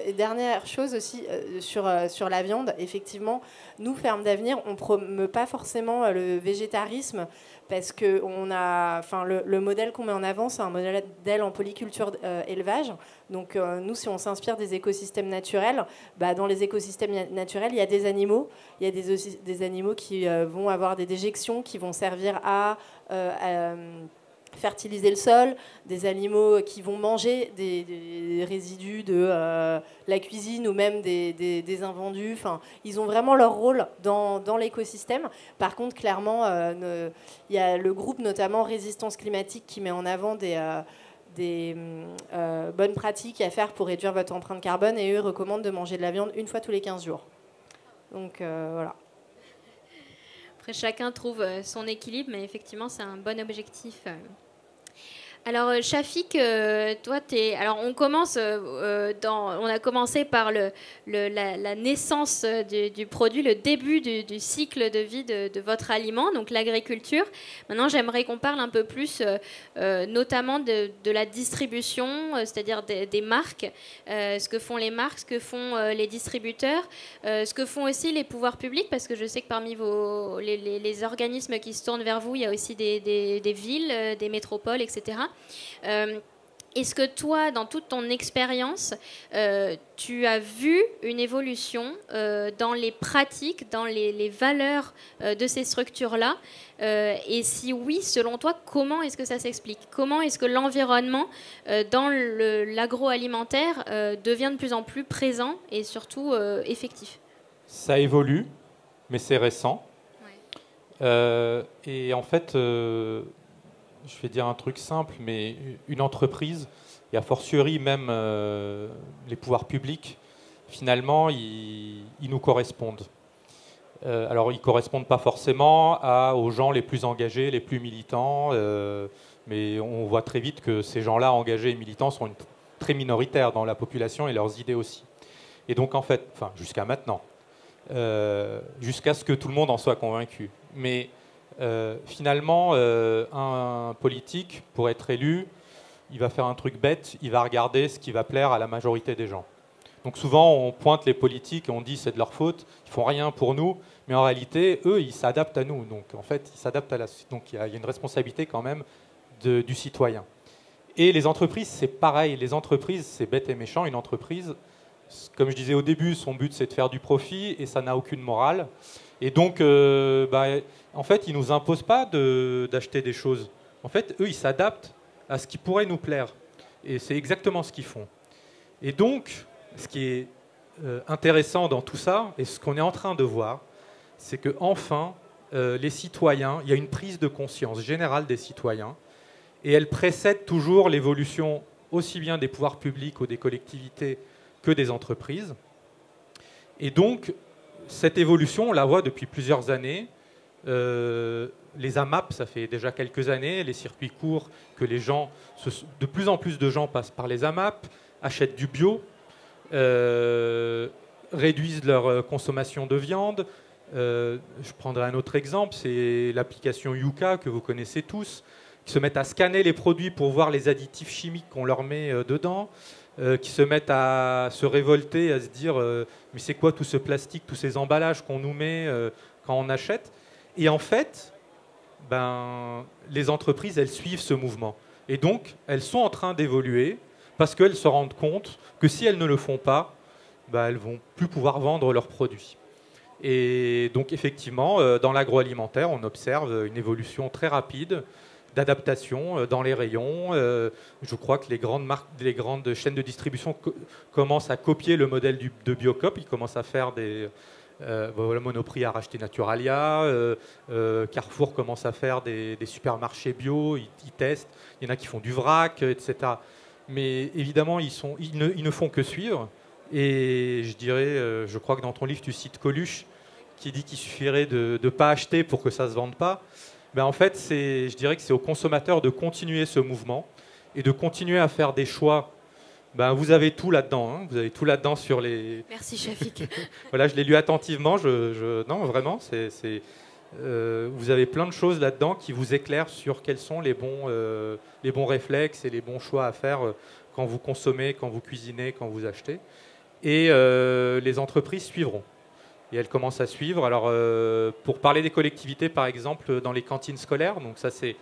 Et dernière chose aussi sur la viande, effectivement, nous, Ferme d'Avenir, on ne promeut pas forcément le végétarisme, parce que le modèle qu'on met en avant, c'est un modèle en polyculture élevage. Donc nous, si on s'inspire des écosystèmes naturels, dans les écosystèmes naturels, il y a des animaux. Il y a des animaux qui vont avoir des déjections qui vont servir à fertiliser le sol, des animaux qui vont manger des résidus de la cuisine ou même des invendus. Enfin, ils ont vraiment leur rôle dans l'écosystème. Par contre, clairement, il y a le groupe notamment Résistance Climatique qui met en avant des bonnes pratiques à faire pour réduire votre empreinte carbone, et eux recommandent de manger de la viande une fois tous les 15 jours. Donc voilà. Après, chacun trouve son équilibre, mais effectivement, c'est un bon objectif. Alors, Chafik, toi, alors on commence on a commencé par la naissance du produit, le début du cycle de vie de votre aliment, donc l'agriculture. Maintenant, j'aimerais qu'on parle un peu plus, notamment de la distribution, c'est-à-dire des marques, ce que font les marques, ce que font les distributeurs, ce que font aussi les pouvoirs publics, parce que je sais que parmi les organismes qui se tournent vers vous, il y a aussi des villes, des métropoles, etc. Est-ce que toi, dans toute ton expérience, tu as vu une évolution dans les pratiques, dans les valeurs de ces structures-là, et si oui, selon toi, comment est-ce que ça s'explique? Comment est-ce que l'environnement dans l'agroalimentaire devient de plus en plus présent et surtout effectif? Ça évolue, mais c'est récent. Ouais. Et en fait, je vais dire un truc simple, mais une entreprise, et a fortiori même les pouvoirs publics, finalement, ils nous correspondent. Alors, ils ne correspondent pas forcément aux gens les plus engagés, les plus militants, mais on voit très vite que ces gens-là engagés et militants sont très minoritaires dans la population, et leurs idées aussi. Et donc, en fait, jusqu'à maintenant, jusqu'à ce que tout le monde en soit convaincu. Mais finalement, un politique, pour être élu, il va faire un truc bête, il va regarder ce qui va plaire à la majorité des gens. Donc souvent, on pointe les politiques et on dit c'est de leur faute, ils font rien pour nous, mais en réalité, eux, ils s'adaptent à nous. Donc en fait, ils s'adaptent à la société. Donc il y a une responsabilité quand même du citoyen. Et les entreprises, c'est pareil. Les entreprises, c'est bête et méchant. Une entreprise, comme je disais au début, son but, c'est de faire du profit et ça n'a aucune morale. Et donc, en fait, ils ne nous imposent pas d'acheter des choses. En fait, eux, ils s'adaptent à ce qui pourrait nous plaire. Et c'est exactement ce qu'ils font. Et donc, ce qui est intéressant dans tout ça, et ce qu'on est en train de voir, c'est qu'enfin, les citoyens, il y a une prise de conscience générale des citoyens, et elle précède toujours l'évolution aussi bien des pouvoirs publics ou des collectivités que des entreprises. Et donc, cette évolution, on la voit depuis plusieurs années. Les AMAP, ça fait déjà quelques années, les circuits courts, que les gens, de plus en plus de gens passent par les AMAP, achètent du bio, réduisent leur consommation de viande. Je prendrai un autre exemple, c'est l'application Yuka que vous connaissez tous, qui se mettent à scanner les produits pour voir les additifs chimiques qu'on leur met dedans, qui se mettent à se révolter, à se dire mais c'est quoi tout ce plastique, tous ces emballages qu'on nous met quand on achète? Et en fait, les entreprises, elles suivent ce mouvement. Et donc, elles sont en train d'évoluer parce qu'elles se rendent compte que si elles ne le font pas, elles ne vont plus pouvoir vendre leurs produits. Et donc, effectivement, dans l'agroalimentaire, on observe une évolution très rapide d'adaptation dans les rayons. Je crois que les grandes chaînes de distribution commencent à copier le modèle de Biocop. Ils commencent à faire Monoprix a racheté Naturalia, Carrefour commence à faire des supermarchés bio, ils testent, il y en a qui font du vrac, etc. Mais évidemment, ils ne font que suivre. Et je dirais, je crois que dans ton livre, tu cites Coluche. qui dit qu'il suffirait de ne pas acheter pour que ça ne se vende pas. Ben en fait, je dirais que c'est aux consommateurs de continuer ce mouvement et de continuer à faire des choix. Ben, vous avez tout là-dedans. Hein. Vous avez tout là-dedans sur les... Merci, Chafik. Voilà, je l'ai lu attentivement. Non, vraiment, vous avez plein de choses là-dedans qui vous éclairent sur quels sont les bons réflexes et les bons choix à faire quand vous consommez, quand vous cuisinez, quand vous achetez. Et les entreprises suivront. Et elles commencent à suivre. Alors, pour parler des collectivités, par exemple, dans les cantines scolaires, donc ça, c'est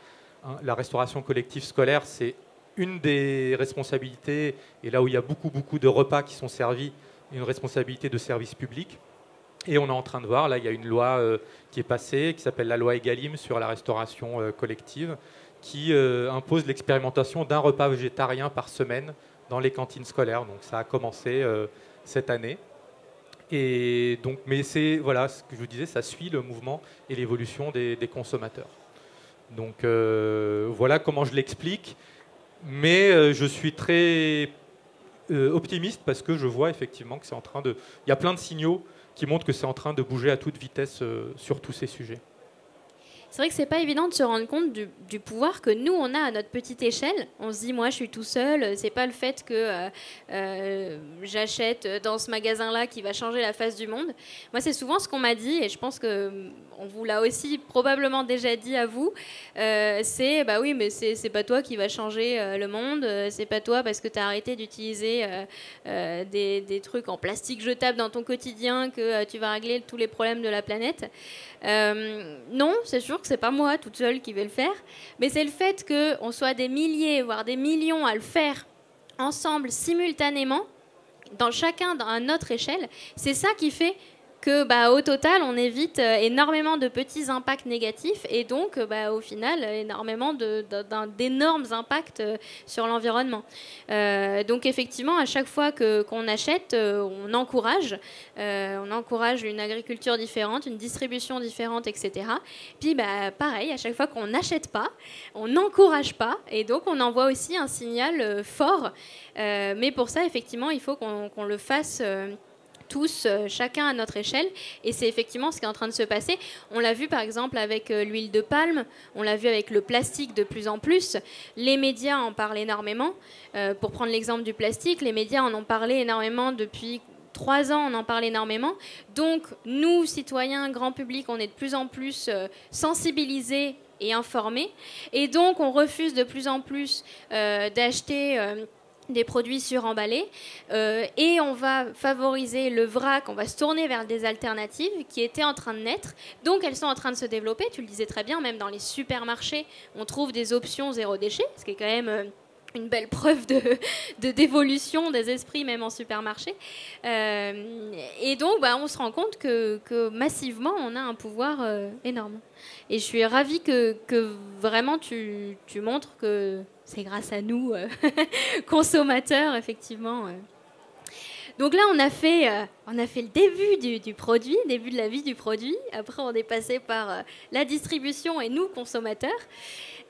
la restauration collective scolaire, c'est une des responsabilités, et là où il y a beaucoup de repas qui sont servis, une responsabilité de service public. Et on est en train de voir, là, il y a une loi qui est passée, qui s'appelle la loi Egalim sur la restauration collective, qui impose l'expérimentation d'un repas végétarien par semaine dans les cantines scolaires. Donc ça a commencé cette année. Et donc, mais c'est voilà ce que je vous disais, ça suit le mouvement et l'évolution des consommateurs. Donc voilà comment je l'explique. Mais je suis très optimiste parce que je vois effectivement que c'est en train de... Il y a plein de signaux qui montrent que c'est en train de bouger à toute vitesse sur tous ces sujets. C'est vrai que c'est pas évident de se rendre compte du pouvoir que nous on a à notre petite échelle. On se dit moi je suis tout seul, c'est pas le fait que j'achète dans ce magasin-là qui va changer la face du monde. Moi c'est souvent ce qu'on m'a dit et je pense que on vous l'a aussi probablement déjà dit à vous. C'est bah oui mais c'est pas toi qui va changer le monde, c'est pas toi parce que tu as arrêté d'utiliser des trucs en plastique jetable dans ton quotidien que tu vas régler tous les problèmes de la planète. Non, c'est sûr que c'est pas moi toute seule qui vais le faire, mais c'est le fait qu'on soit des milliers, voire des millions à le faire ensemble, simultanément, chacun à notre échelle, c'est ça qui fait que au total on évite énormément de petits impacts négatifs et donc au final énormément d'énormes impacts sur l'environnement. Donc effectivement à chaque fois qu'on achète on encourage une agriculture différente, une distribution différente, etc. Puis pareil, à chaque fois qu'on n'achète pas, on n'encourage pas et donc on envoie aussi un signal fort. Mais pour ça effectivement il faut qu'on le fasse tous, chacun à notre échelle. Et c'est effectivement ce qui est en train de se passer. On l'a vu par exemple avec l'huile de palme, on l'a vu avec le plastique de plus en plus. Les médias en parlent énormément. Pour prendre l'exemple du plastique, les médias en ont parlé énormément depuis 3 ans, on en parle énormément. Donc nous, citoyens, grand public, on est de plus en plus sensibilisés et informés. Et donc on refuse de plus en plus d'acheter... des produits suremballés et on va favoriser le vrac, on va se tourner vers des alternatives qui étaient en train de naître, donc elles sont en train de se développer, tu le disais très bien, même dans les supermarchés on trouve des options zéro déchet, ce qui est quand même une belle preuve d'évolution des esprits même en supermarché et donc on se rend compte que massivement on a un pouvoir énorme et je suis ravie que vraiment tu montres que c'est grâce à nous, consommateurs, effectivement. Donc là, on a fait le début du produit, début de la vie du produit. Après, on est passé par la distribution et nous, consommateurs.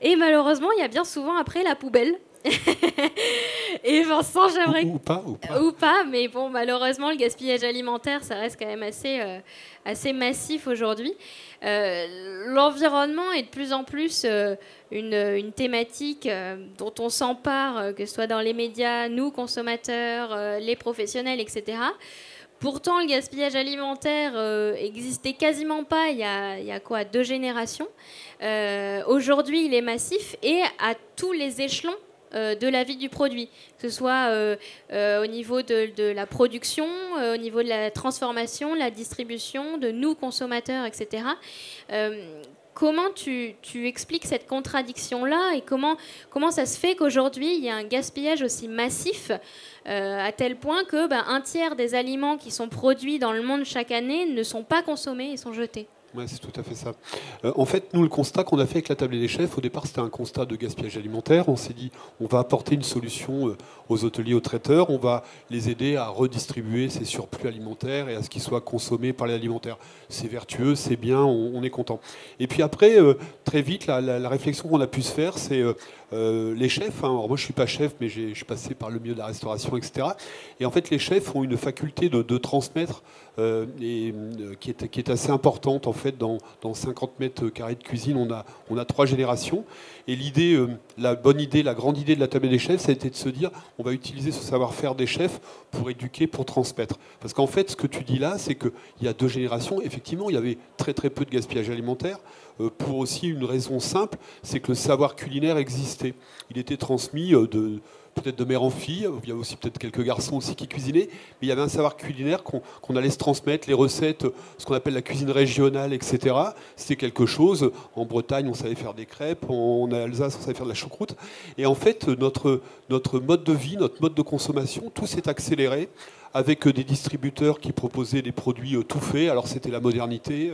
Et malheureusement, il y a bien souvent après la poubelle. Et Vincent, j'aimerais... Ou pas. Ou pas, mais bon, malheureusement, le gaspillage alimentaire, ça reste quand même assez massif aujourd'hui. L'environnement est de plus en plus une thématique dont on s'empare, que ce soit dans les médias, nous, consommateurs, les professionnels, etc. Pourtant, le gaspillage alimentaire existait quasiment pas il y a 2 générations. Aujourd'hui, il est massif et à tous les échelons de la vie du produit, que ce soit au niveau de la production, au niveau de la transformation, la distribution, de nous consommateurs, etc. Comment tu expliques cette contradiction-là et comment ça se fait qu'aujourd'hui il y a un gaspillage aussi massif à tel point que 1/3 des aliments qui sont produits dans le monde chaque année ne sont pas consommés et sont jetés? Ouais, c'est tout à fait ça. En fait, nous, le constat qu'on a fait avec la table des chefs, au départ, c'était un constat de gaspillage alimentaire. On s'est dit, on va apporter une solution aux hôteliers, aux traiteurs. On va les aider à redistribuer ces surplus alimentaires et à ce qu'ils soient consommés par les alimentaires. C'est vertueux, c'est bien, on est content. Et puis après, très vite, la réflexion qu'on a pu se faire, c'est les chefs. Hein, alors moi, je suis pas chef, mais je suis passé par le milieu de la restauration, etc. Et en fait, les chefs ont une faculté de transmettre qui est assez importante. En fait, dans 50 mètres carrés de cuisine, on a 3 générations. Et l'idée, la bonne idée, la grande idée de la table des chefs, ça a été de se dire, on va utiliser ce savoir-faire des chefs pour éduquer, pour transmettre. Parce qu'en fait, ce que tu dis là, c'est qu'il y a 2 générations. Effectivement, il y avait très très peu de gaspillage alimentaire. Pour aussi une raison simple, c'est que le savoir culinaire existait. Il était transmis peut-être de mère en fille, il y a aussi peut-être quelques garçons aussi qui cuisinaient, mais il y avait un savoir culinaire qu'on allait se transmettre, les recettes, ce qu'on appelle la cuisine régionale, etc. C'était quelque chose, en Bretagne on savait faire des crêpes, en Alsace on savait faire de la choucroute, et en fait notre mode de vie, notre mode de consommation, tout s'est accéléré, avec des distributeurs qui proposaient des produits tout faits. Alors c'était la modernité,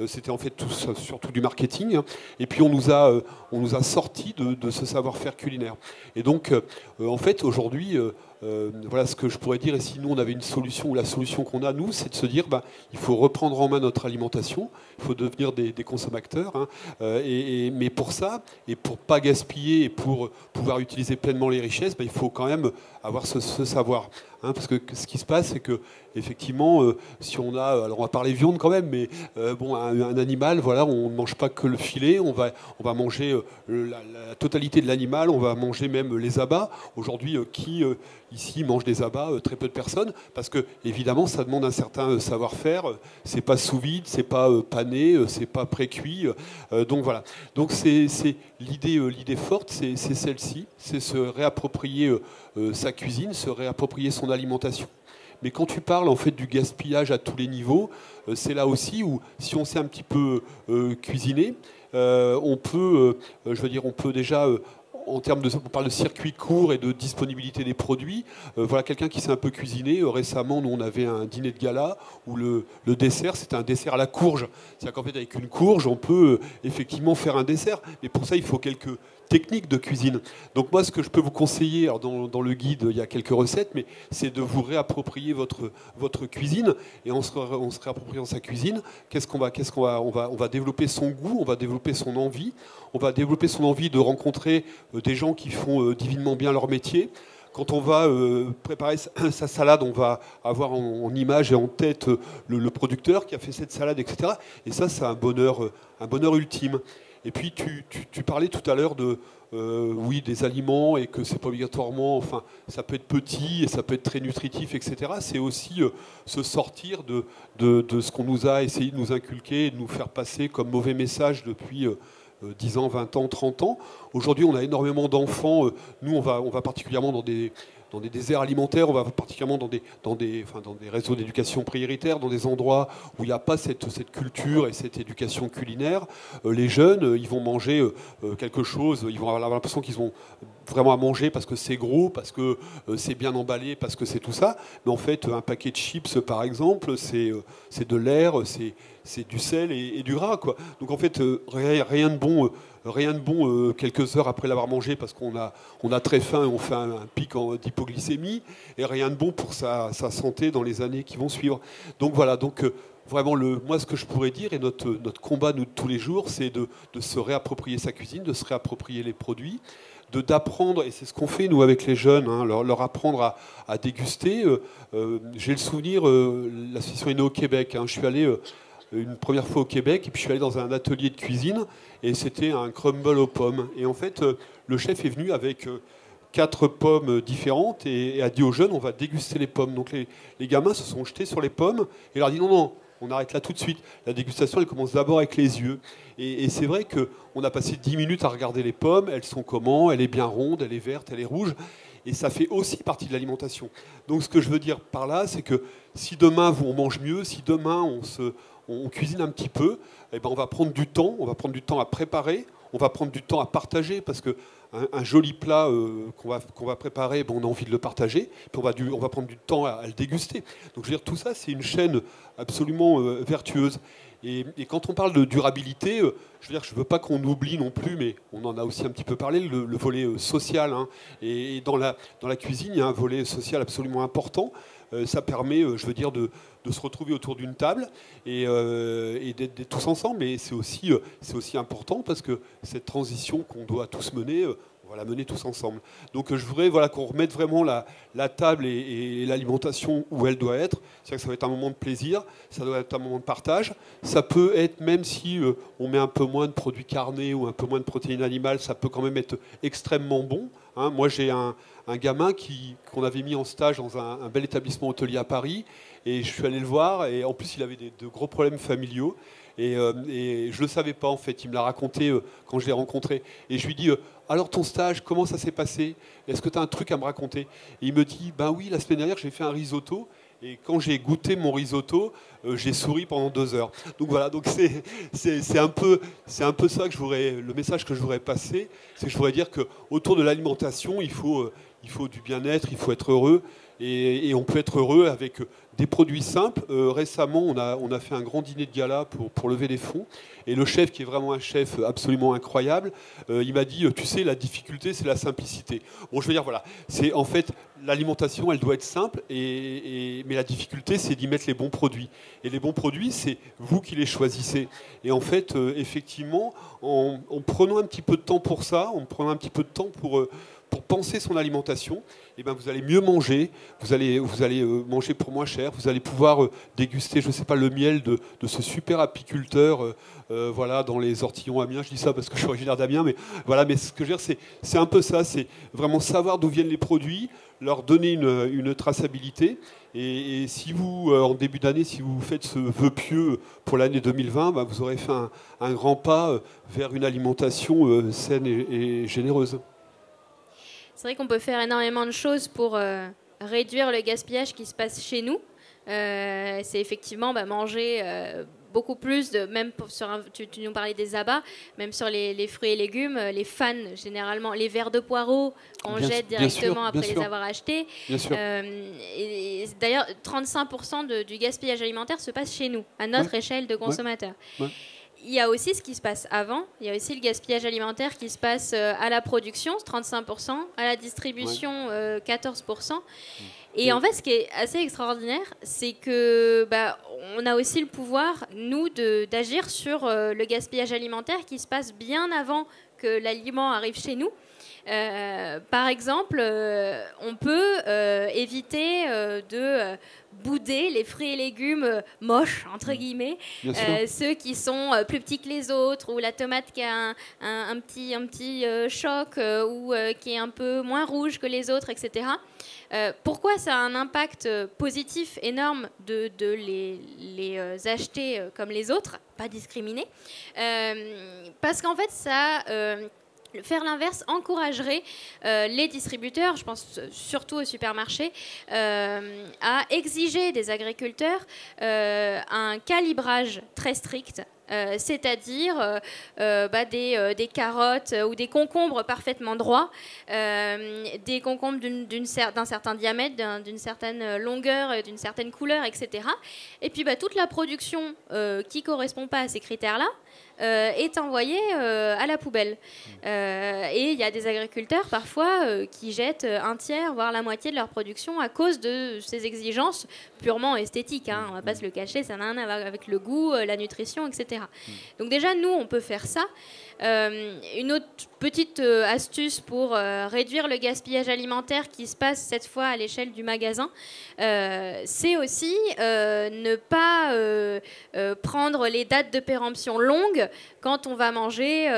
c'était en fait surtout du marketing. Et puis on nous a sortis de ce savoir-faire culinaire. Et donc en fait aujourd'hui, voilà ce que je pourrais dire. Et si nous on avait une solution, ou la solution qu'on a nous, c'est de se dire il faut reprendre en main notre alimentation, il faut devenir des consommateurs. Hein, mais pour ça, et pour pas gaspiller et pour pouvoir utiliser pleinement les richesses, il faut quand même avoir ce savoir. Hein, parce que ce qui se passe, c'est que effectivement, si on a, alors on va parler viande quand même, mais un animal, voilà, on ne mange pas que le filet, on va manger la totalité de l'animal, on va manger même les abats. Aujourd'hui, qui ici mange des abats? Très peu de personnes, parce que évidemment, ça demande un certain savoir-faire. C'est pas sous vide, c'est pas pané, c'est pas pré-cuit. Donc voilà. Donc c'est l'idée forte, c'est celle-ci, c'est se réapproprier sa cuisine, se réapproprier son alimentation. Mais quand tu parles en fait du gaspillage à tous les niveaux, c'est là aussi où si on sait un petit peu cuisiner, on peut déjà en termes on parle de circuit court et de disponibilité des produits. Voilà quelqu'un qui sait un peu cuisiner. Récemment, nous on avait un dîner de gala où le dessert c'était un dessert à la courge. C'est-à-dire qu'en fait avec une courge, on peut effectivement faire un dessert. Mais pour ça, il faut quelques techniques de cuisine. Donc moi, ce que je peux vous conseiller, alors dans le guide, il y a quelques recettes, mais c'est de vous réapproprier votre cuisine. Et en se réappropriant sa cuisine, on va développer son goût, on va développer son envie, on va développer son envie de rencontrer des gens qui font divinement bien leur métier. Quand on va préparer sa salade, on va avoir en image et en tête le producteur qui a fait cette salade, etc. Et ça, c'est un bonheur ultime. Et puis tu parlais tout à l'heure des aliments et que c'est pas obligatoirement, enfin ça peut être petit et ça peut être très nutritif, etc. C'est aussi se sortir de ce qu'on nous a essayé de nous inculquer et de nous faire passer comme mauvais message depuis 10 ans, 20 ans, 30 ans. Aujourd'hui, on a énormément d'enfants. Nous, on va particulièrement dans des déserts alimentaires, on va particulièrement dans des réseaux d'éducation prioritaires, dans des endroits où il n'y a pas cette culture et cette éducation culinaire. Les jeunes, ils vont manger quelque chose, ils vont avoir l'impression qu'ils ont vraiment à manger parce que c'est gros, parce que c'est bien emballé, parce que c'est tout ça. Mais en fait, un paquet de chips, par exemple, c'est de l'air, c'est du sel et du gras, quoi. Donc en fait, rien de bon quelques heures après l'avoir mangé parce qu'on a très faim et on fait un pic d'hypoglycémie, et rien de bon pour sa santé dans les années qui vont suivre. Donc voilà, vraiment moi ce que je pourrais dire, et notre combat nous de tous les jours, c'est de se réapproprier sa cuisine, de se réapproprier les produits, d'apprendre, et c'est ce qu'on fait nous avec les jeunes, hein, leur apprendre à déguster. J'ai le souvenir, l'association est née au Québec, hein, je suis allé une première fois au Québec, et puis je suis allé dans un atelier de cuisine, et c'était un crumble aux pommes. Et en fait, le chef est venu avec 4 pommes différentes et a dit aux jeunes, on va déguster les pommes. Donc les gamins se sont jetés sur les pommes et leur a dit non, on arrête là tout de suite. La dégustation, elle commence d'abord avec les yeux. Et c'est vrai qu'on a passé 10 minutes à regarder les pommes, elles sont comment, elle est bien ronde, elle est verte, elle est rouge. Et ça fait aussi partie de l'alimentation. Donc ce que je veux dire par là, c'est que si demain on mange mieux, si demain on cuisine un petit peu, eh ben on va prendre du temps à préparer, on va prendre du temps à partager, parce que un joli plat qu'on va préparer, on a envie de le partager, puis on va prendre du temps à le déguster. Donc je veux dire, tout ça, c'est une chaîne absolument vertueuse. Et quand on parle de durabilité, je veux dire, je ne veux pas qu'on oublie non plus, mais on en a aussi un petit peu parlé, le volet social. Hein. Et dans la cuisine, il y a un volet social absolument important. Ça permet, je veux dire, de se retrouver autour d'une table et d'être tous ensemble. Et c'est aussi important parce que cette transition qu'on doit tous mener, on va la mener tous ensemble. Donc je voudrais qu'on remette vraiment la table et l'alimentation où elle doit être. C'est-à-dire que ça va être un moment de plaisir, ça doit être un moment de partage. Ça peut être, même si on met un peu moins de produits carnés ou un peu moins de protéines animales, ça peut quand même être extrêmement bon. Hein. Moi, j'ai un gamin qu'on avait mis en stage dans un bel établissement hôtelier à Paris, et je suis allé le voir, et en plus, il avait de gros problèmes familiaux. Et je ne le savais pas, en fait. Il me l'a raconté quand je l'ai rencontré. Et je lui dis, alors ton stage, comment ça s'est passé? Est-ce que tu as un truc à me raconter? Et il me dit, ben oui, la semaine dernière, j'ai fait un risotto. Et quand j'ai goûté mon risotto, j'ai souri pendant 2 heures. Donc voilà, donc c'est un peu ça que le message que je voudrais passer. C'est que je voudrais dire qu'autour de l'alimentation, il faut du bien-être, il faut être heureux. Et on peut être heureux avec des produits simples. Récemment, on a fait un grand dîner de gala pour lever des fonds. Et le chef, qui est vraiment un chef absolument incroyable, il m'a dit, tu sais, la difficulté, c'est la simplicité. Bon, je veux dire, voilà, c'est en fait, l'alimentation, elle doit être simple, mais la difficulté, c'est d'y mettre les bons produits. Et les bons produits, c'est vous qui les choisissez. Et en fait, effectivement, en prenant un petit peu de temps pour ça, en prenant un petit peu de temps pour penser son alimentation, eh ben vous allez mieux manger, vous allez manger pour moins cher, vous allez pouvoir déguster, je ne sais pas, le miel de ce super apiculteur voilà, dans les Ortillons Amiens. Je dis ça parce que je suis originaire d'Amiens, mais voilà, mais ce que je veux dire, c'est un peu ça, c'est vraiment savoir d'où viennent les produits, leur donner une traçabilité. Et si vous, en début d'année, si vous faites ce vœu pieux pour l'année 2020, ben vous aurez fait un grand pas vers une alimentation saine et généreuse. C'est vrai qu'on peut faire énormément de choses pour réduire le gaspillage qui se passe chez nous. C'est effectivement manger beaucoup plus, même tu nous parlais des abats, même sur les fruits et légumes, les fans, généralement, les verres de poireaux qu'on jette directement après les avoir achetés. Et d'ailleurs, 35% du gaspillage alimentaire se passe chez nous, à notre échelle de consommateurs. Ouais. Il y a aussi ce qui se passe avant, il y a aussi le gaspillage alimentaire qui se passe à la production, 35%, à la distribution, 14%. Et en fait, ce qui est assez extraordinaire, c'est que on a aussi le pouvoir, nous, d'agir sur le gaspillage alimentaire qui se passe bien avant que l'aliment arrive chez nous. Par exemple, on peut éviter de bouder les fruits et légumes moches, entre guillemets, ceux qui sont plus petits que les autres, ou la tomate qui a un petit choc, ou qui est un peu moins rouge que les autres, etc. Pourquoi ça a un impact positif énorme de les acheter comme les autres, pas discriminer? Parce qu'en fait, ça... faire l'inverse encouragerait les distributeurs, je pense surtout aux supermarchés, à exiger des agriculteurs un calibrage très strict, c'est-à-dire des carottes ou des concombres parfaitement droits, des concombres d'un certain diamètre, d'une certaine longueur, d'une certaine couleur, etc. Et puis toute la production qui ne correspond pas à ces critères-là est envoyée à la poubelle. Et il y a des agriculteurs parfois qui jettent un tiers, voire la moitié de leur production à cause de ces exigences purement esthétiques. Hein. On ne va pas se le cacher, ça n'a rien à voir avec le goût, la nutrition, etc. Donc déjà, nous, on peut faire ça. Une autre petite astuce pour réduire le gaspillage alimentaire qui se passe cette fois à l'échelle du magasin, c'est aussi ne pas prendre les dates de péremption longues quand on va manger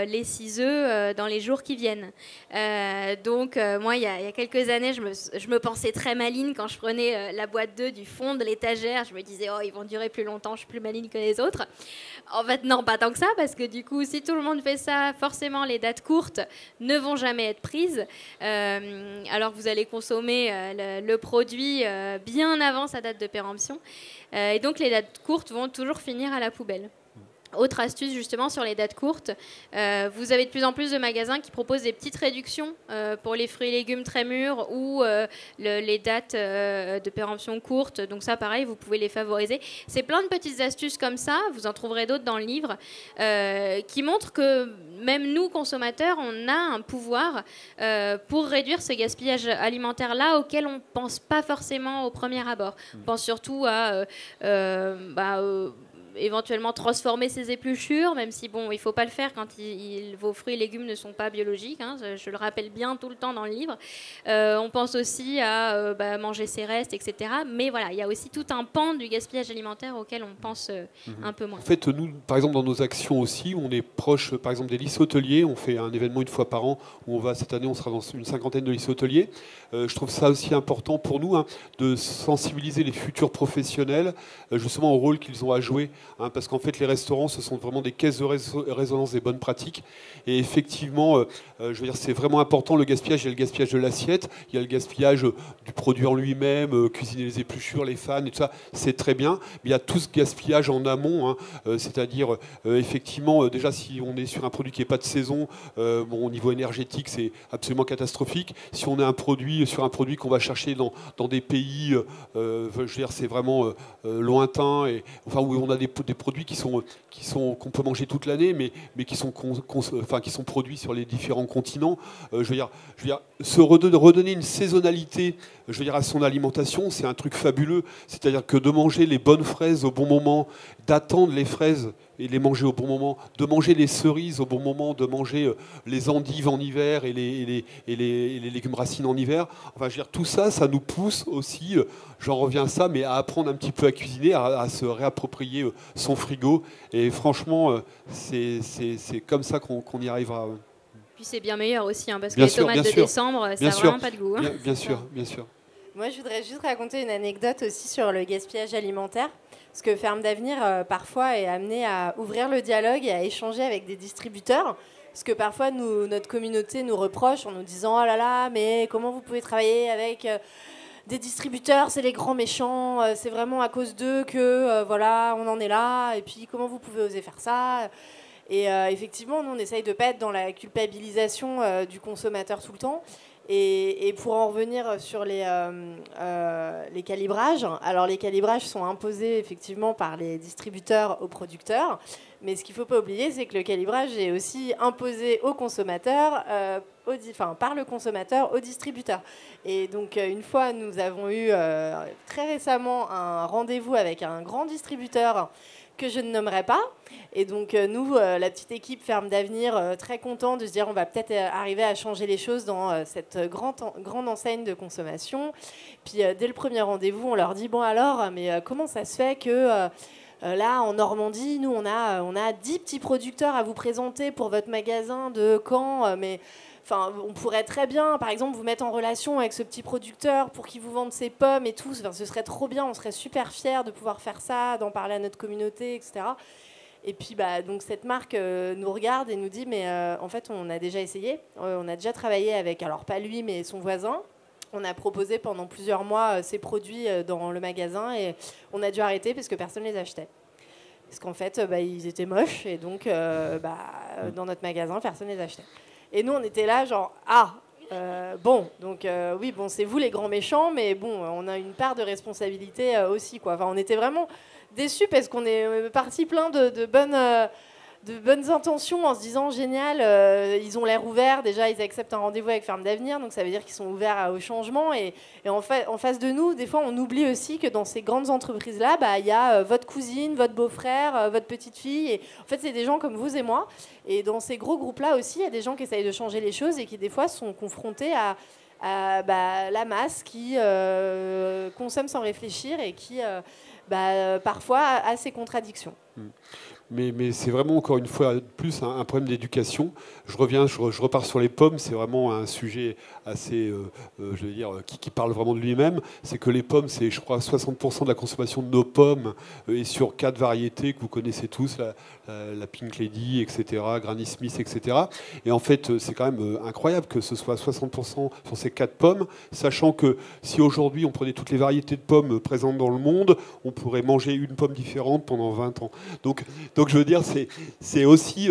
les 6 œufs dans les jours qui viennent. Donc moi, il y a quelques années, je me pensais très maligne quand je prenais la boîte d'œufs du fond de l'étagère. Je me disais, oh, ils vont durer plus longtemps, je suis plus maligne que les autres. En fait, non, pas tant que ça, parce que du coup, si tout le monde fait ça, forcément, les dates courtes ne vont jamais être prises. Alors que vous allez consommer le produit bien avant sa date de péremption. Et donc, les dates courtes vont toujours finir à la poubelle. Autre astuce justement sur les dates courtes, vous avez de plus en plus de magasins qui proposent des petites réductions pour les fruits et légumes très mûrs ou les dates de péremption courtes. Donc ça pareil, vous pouvez les favoriser. C'est plein de petites astuces comme ça, vous en trouverez d'autres dans le livre, qui montrent que même nous consommateurs, on a un pouvoir pour réduire ce gaspillage alimentaire là auquel on ne pense pas forcément au premier abord. On pense surtout à éventuellement transformer ses épluchures, même si bon, il ne faut pas le faire quand vos fruits et légumes ne sont pas biologiques, hein, je le rappelle bien tout le temps dans le livre. On pense aussi à manger ses restes, etc. Mais voilà, il y a aussi tout un pan du gaspillage alimentaire auquel on pense un peu moins. En fait, nous, par exemple, dans nos actions aussi, on est proche, par exemple, des lycées hôteliers. On fait un événement une fois par an où cette année, on sera dans une 50aine de lycées hôteliers. Je trouve ça aussi important pour nous, hein, de sensibiliser les futurs professionnels justement au rôle qu'ils ont à jouer. Parce qu'en fait, les restaurants, ce sont vraiment des caisses de résonance des bonnes pratiques. Et effectivement, je veux dire, c'est vraiment important le gaspillage. Il y a le gaspillage de l'assiette, il y a le gaspillage du produit en lui-même, cuisiner les épluchures, les fans et tout ça, c'est très bien. Mais il y a tout ce gaspillage en amont, hein, c'est-à-dire, effectivement, déjà, si on est sur un produit qui n'est pas de saison, au niveau énergétique, c'est absolument catastrophique. Si on a sur un produit qu'on va chercher dans des pays, je veux dire, c'est vraiment lointain, et, enfin, où on a des produits qu'on peut manger toute l'année, mais qui sont produits sur les différents continents. Je veux dire, redonner une saisonnalité, je veux dire, à son alimentation, c'est un truc fabuleux. C'est-à-dire que de manger les bonnes fraises au bon moment, d'attendre les fraises et les manger au bon moment, de manger les cerises au bon moment, de manger les endives en hiver et les légumes racines en hiver. Enfin, je veux dire, tout ça, ça nous pousse aussi, j'en reviens à ça, mais à apprendre un petit peu à cuisiner, à se réapproprier son frigo. Et franchement, c'est comme ça qu'on y arrivera. Puis c'est bien meilleur aussi, hein, parce que les tomates de décembre, ça n'a vraiment pas de goût. Hein. Bien sûr, bien sûr. Moi, je voudrais juste raconter une anecdote aussi sur le gaspillage alimentaire. Parce que Ferme d'Avenir, parfois, est amené à ouvrir le dialogue et à échanger avec des distributeurs. Parce que parfois, notre communauté nous reproche en nous disant « Oh là là, mais comment vous pouvez travailler avec des distributeurs, c'est les grands méchants, c'est vraiment à cause d'eux que voilà, on en est là. Et puis, comment vous pouvez oser faire ça ?» Et effectivement, nous, on essaye de ne pas être dans la culpabilisation du consommateur tout le temps. Et pour en revenir sur les calibrages, alors les calibrages sont imposés effectivement par les distributeurs aux producteurs, mais ce qu'il ne faut pas oublier, c'est que le calibrage est aussi imposé aux consommateurs, par le consommateur aux distributeurs. Et donc une fois, nous avons eu très récemment un rendez-vous avec un grand distributeur que je ne nommerai pas. Et donc nous, la petite équipe Ferme d'Avenir, très content de se dire on va peut-être arriver à changer les choses dans cette grande enseigne de consommation. Puis dès le premier rendez-vous, on leur dit bon alors, mais comment ça se fait que là en Normandie, nous on a 10 petits producteurs à vous présenter pour votre magasin de Caen, mais enfin, on pourrait très bien, par exemple, vous mettre en relation avec ce petit producteur pour qu'il vous vende ses pommes et tout. Enfin, ce serait trop bien, on serait super fiers de pouvoir faire ça, d'en parler à notre communauté, etc. Et puis, donc, cette marque nous regarde et nous dit, mais en fait, on a déjà essayé. On a déjà travaillé avec, alors pas lui, mais son voisin. On a proposé pendant plusieurs mois ces produits dans le magasin et on a dû arrêter parce que personne ne les achetait. Parce qu'en fait, ils étaient moches et donc, dans notre magasin, personne ne les achetait. Et nous, on était là, genre, oui, bon, c'est vous les grands méchants, mais bon, on a une part de responsabilité aussi, quoi. Enfin, on était vraiment déçus parce qu'on est parti plein de bonnes intentions en se disant, génial, ils ont l'air ouverts, déjà, ils acceptent un rendez-vous avec Ferme d'Avenir, donc ça veut dire qu'ils sont ouverts au changement. Et en face de nous, des fois, on oublie aussi que dans ces grandes entreprises-là, il y a votre cousine, votre beau-frère, votre petite-fille. Et en fait, c'est des gens comme vous et moi. Et dans ces gros groupes-là aussi, il y a des gens qui essayent de changer les choses et qui, des fois, sont confrontés à la masse qui consomme sans réfléchir et qui, parfois, a ses contradictions. Mais c'est vraiment, encore une fois, plus un problème d'éducation. Je repars sur les pommes, c'est vraiment un sujet assez, je veux dire, qui parle vraiment de lui-même. C'est que les pommes, c'est, je crois, 60% de la consommation de nos pommes, et sur 4 variétés que vous connaissez tous, la Pink Lady, etc., Granny Smith, etc. Et en fait, c'est quand même incroyable que ce soit 60% sur ces 4 pommes, sachant que si aujourd'hui on prenait toutes les variétés de pommes présentes dans le monde, on pourrait manger une pomme différente pendant 20 ans. Donc je veux dire, c'est aussi,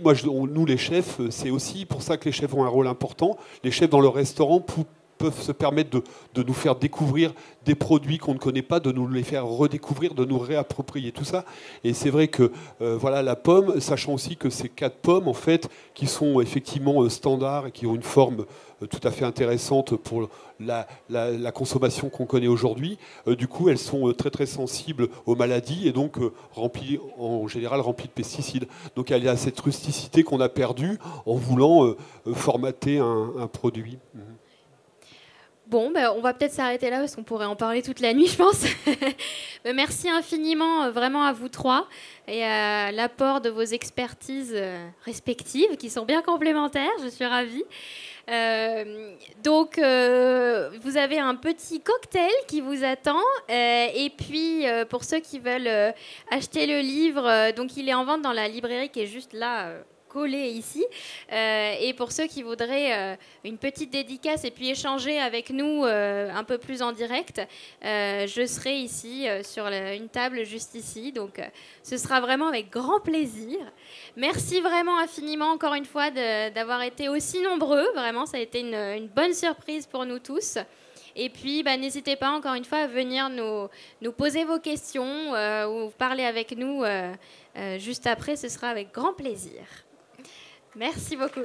moi, nous les chefs, c'est aussi pour ça que les chefs ont un rôle important. Les chefs dans leur restaurant peuvent se permettre de nous faire découvrir des produits qu'on ne connaît pas, de nous les faire redécouvrir, de nous réapproprier tout ça. Et c'est vrai que voilà, la pomme, sachant aussi que ces 4 pommes, en fait, qui sont effectivement standards et qui ont une forme tout à fait intéressante pour la consommation qu'on connaît aujourd'hui, du coup, elles sont très très sensibles aux maladies et donc en général remplies de pesticides. Donc il y a cette rusticité qu'on a perdue en voulant formater un produit. Bon, ben, on va peut-être s'arrêter là parce qu'on pourrait en parler toute la nuit, je pense. Merci infiniment vraiment à vous 3 et à l'apport de vos expertises respectives qui sont bien complémentaires, je suis ravie. Donc, vous avez un petit cocktail qui vous attend. Et puis, pour ceux qui veulent acheter le livre, donc il est en vente dans la librairie qui est juste là. Collé ici. Et pour ceux qui voudraient une petite dédicace et puis échanger avec nous un peu plus en direct, je serai ici sur une table juste ici. Donc ce sera vraiment avec grand plaisir. Merci vraiment infiniment encore une fois d'avoir été aussi nombreux. Vraiment, ça a été une bonne surprise pour nous tous. Et puis, n'hésitez pas encore une fois à venir nous poser vos questions ou parler avec nous juste après. Ce sera avec grand plaisir. Merci beaucoup.